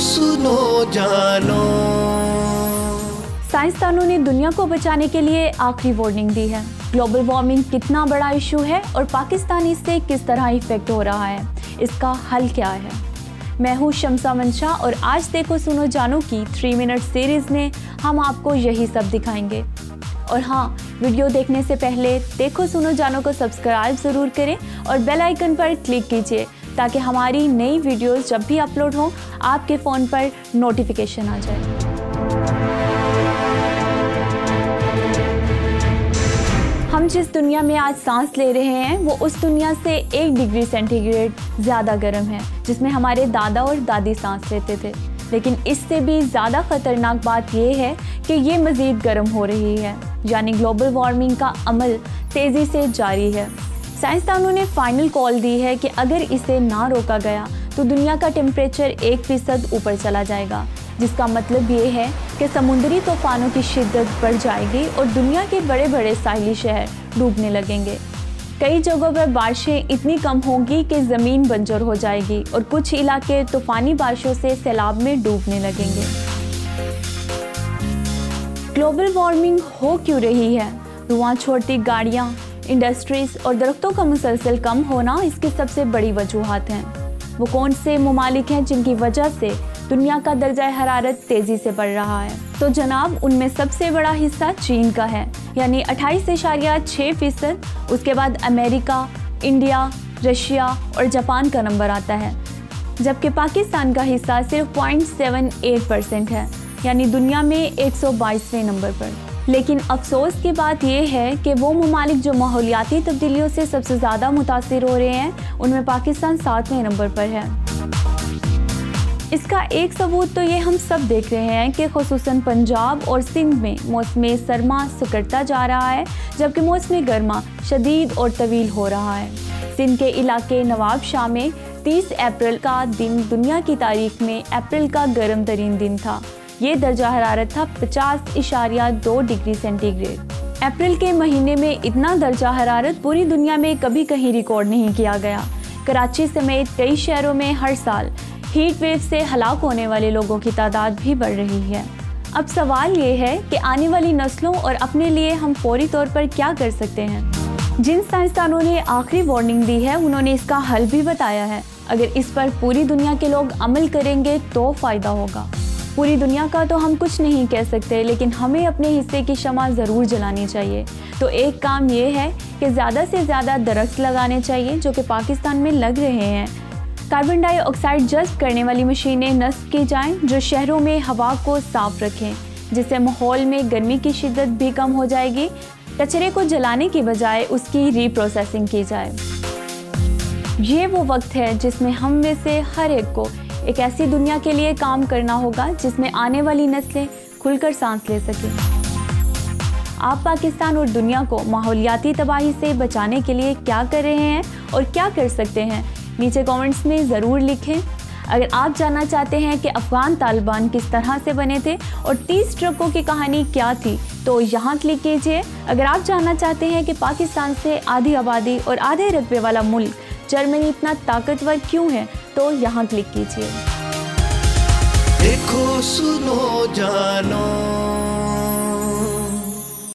सुनो जानो। साइंसदानों ने दुनिया को बचाने के लिए आखिरी वार्निंग दी है। ग्लोबल वार्मिंग कितना बड़ा इशू है और पाकिस्तान इससे किस तरह इफेक्ट हो रहा है, इसका हल क्या है। मैं हूँ शम्सा मंशा और आज देखो सुनो जानो की 3 मिनट सीरीज़ में हम आपको यही सब दिखाएंगे। और हाँ, वीडियो देखने से पहले देखो सुनो जानो को सब्सक्राइब ज़रूर करें और बेल आइकन पर क्लिक कीजिए ताकि हमारी नई वीडियोस जब भी अपलोड हो आपके फ़ोन पर नोटिफिकेशन आ जाए। हम जिस दुनिया में आज सांस ले रहे हैं वो उस दुनिया से 1 डिग्री सेंटीग्रेड ज़्यादा गर्म है जिसमें हमारे दादा और दादी सांस लेते थे। लेकिन इससे भी ज़्यादा ख़तरनाक बात यह है कि ये मज़ीद गर्म हो रही है, यानी ग्लोबल वार्मिंग का अमल तेज़ी से जारी है। साइंसदानों ने फाइनल कॉल दी है कि अगर इसे ना रोका गया तो दुनिया का टेम्परेचर 1% ऊपर चला जाएगा, जिसका मतलब ये है कि समुद्री तूफानों की शिद्दत बढ़ जाएगी और दुनिया के बड़े बड़े साहिली शहर डूबने लगेंगे। कई जगहों पर बारिशें इतनी कम होंगी कि ज़मीन बंजर हो जाएगी और कुछ इलाके तूफ़ानी बारिशों से सैलाब में डूबने लगेंगे। ग्लोबल वार्मिंग हो क्यों रही है? धुआं छोड़ती गाड़ियाँ, इंडस्ट्रीज़ और दरख्तों का मुसलसल कम होना इसकी सबसे बड़ी वजूहात हैं। वो कौन से ममालिक हैं जिनकी वजह से दुनिया का दर्जा हरारत तेज़ी से बढ़ रहा है? तो जनाब, उनमें सबसे बड़ा हिस्सा चीन का है, यानी 28.6%। उसके बाद अमेरिका, इंडिया, रशिया और जापान का नंबर आता है, जबकि पाकिस्तान का हिस्सा सिर्फ 0.78% है, यानी दुनिया में 122वें नंबर पर। लेकिन अफसोस की बात यह है कि वो ममालिक जो माहौलियाती तब्दीलियों से सबसे ज़्यादा मुतासिर हो रहे हैं, उनमें पाकिस्तान 7वें नंबर पर है। इसका एक सबूत तो ये हम सब देख रहे हैं कि खुसूसन पंजाब और सिंध में मौसम सरमा सिकुड़ता जा रहा है, जबकि मौसम गर्मा शदीद और तवील हो रहा है। सिंध के इलाके नवाब शाह में 30 अप्रैल का दिन दुनिया की तारीख में अप्रैल का गर्म तरीन दिन था। ये दर्जा हरारत था 50.2 डिग्री सेंटीग्रेड। अप्रैल के महीने में इतना दर्जा हरारत पूरी दुनिया में कभी कहीं रिकॉर्ड नहीं किया गया। कराची समेत कई शहरों में हर साल हीट वेव से हलाक होने वाले लोगों की तादाद भी बढ़ रही है। अब सवाल ये है कि आने वाली नस्लों और अपने लिए हम फौरी तौर पर क्या कर सकते हैं। जिन साइंसदानों ने आखिरी वार्निंग दी है उन्होंने इसका हल भी बताया है। अगर इस पर पूरी दुनिया के लोग अमल करेंगे तो फ़ायदा होगा। पूरी दुनिया का तो हम कुछ नहीं कह सकते, लेकिन हमें अपने हिस्से की शमा ज़रूर जलानी चाहिए। तो एक काम ये है कि ज़्यादा से ज़्यादा दरख्त लगाने चाहिए, जो कि पाकिस्तान में लग रहे हैं। कार्बन डाइऑक्साइड जज़्ब करने वाली मशीनें नस्ब की जाएं जो शहरों में हवा को साफ रखें, जिससे माहौल में गर्मी की शिद्दत भी कम हो जाएगी। कचरे को जलाने की बजाय उसकी रीप्रोसेसिंग की जाए। ये वो वक्त है जिसमें हम में से हर एक को एक ऐसी दुनिया के लिए काम करना होगा जिसमें आने वाली नस्लें खुलकर सांस ले सकें। आप पाकिस्तान और दुनिया को माहौलियाती तबाही से बचाने के लिए क्या कर रहे हैं और क्या कर सकते हैं, नीचे कमेंट्स में ज़रूर लिखें। अगर आप जानना चाहते हैं कि अफ़गान तालिबान किस तरह से बने थे और 30 ट्रकों की कहानी क्या थी, तो यहाँ क्लिक कीजिए। अगर आप जानना चाहते हैं कि पाकिस्तान से आधी आबादी और आधे रकबे वाला मुल्क जर्मनी इतना ताकतवर क्यों है, तो यहाँ क्लिक कीजिए। देखो सुनो जानो।